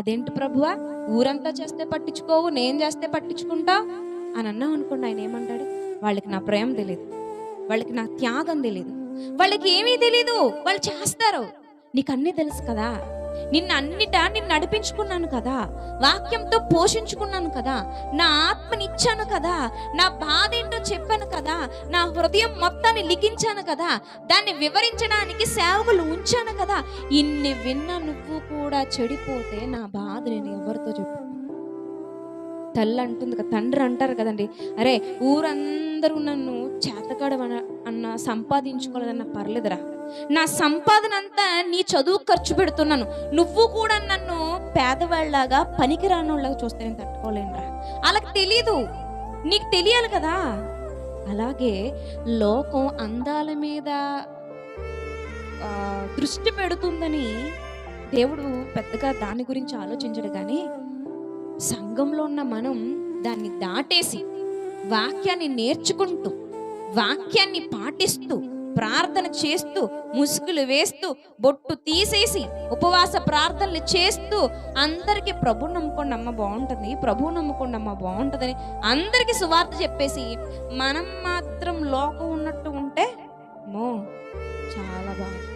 అదేంటి ప్రభువా, ఊరంతా చేస్తే పట్టించుకోవు, నేను చేస్తే పట్టించుకుంటావు అని అన్నావు అనుకోండి, ఆయన ఏమంటాడు? వాళ్ళకి నా ప్రేమ తెలీదు, వాళ్ళకి నా త్యాగం తెలీదు, వాళ్ళకి ఏమీ తెలీదు, వాళ్ళు చేస్తారు. నీకు అన్నీ తెలుసు కదా, నిన్ను నడిపించుకున్నాను కదా, వాక్యంతో పోషించుకున్నాను కదా, నా ఆత్మనిచ్చాను కదా, నా బాధ ఏంటో చెప్పాను కదా, నా హృదయం మొత్తాన్ని లిఖించాను కదా, దాన్ని వివరించడానికి సేవకులు ఉంచాను కదా, ఇన్ని విన్న నువ్వు కూడా చెడిపోతే నా బాధ నేను ఎవరితో చెప్పు? తల్లి అంటుంది కదా, తండ్రి అంటారు కదండి, అరే ఊరందరూ నన్ను చేతకాడమన అన్న సంపాదించుకోలేదన్న పర్లేదురా, నా సంపాదన అంతా నీ చదువు ఖర్చు పెడుతున్నాను, నువ్వు కూడా నన్ను పేదవాళ్ళలాగా పనికిరానోళ్ళగా చూస్తే నేను తట్టుకోలేనురా. వాళ్ళకి తెలీదు, నీకు తెలియాలి కదా. అలాగే లోకం అందాల మీద దృష్టి పెడుతుందని దేవుడు పెద్దగా దాని గురించి ఆలోచించడు, కానీ సంఘంలో ఉన్న మనం దాన్ని దాటేసి వాక్యాన్ని నేర్చుకుంటూ, వాక్యాన్ని పాటిస్తూ, ప్రార్థన చేస్తూ, ముసుగులు వేస్తూ, బొట్టు తీసేసి ఉపవాస ప్రార్థనలు చేస్తూ, అందరికీ ప్రభు నమ్ముకోండి అమ్మ బాగుంటుంది, ప్రభు నమ్ముకోండి అమ్మ బాగుంటుందని అందరికీ సువార్త చెప్పేసి మనం మాత్రం లోకం ఉన్నట్టు ఉంటే చాలా బాగుంటుంది.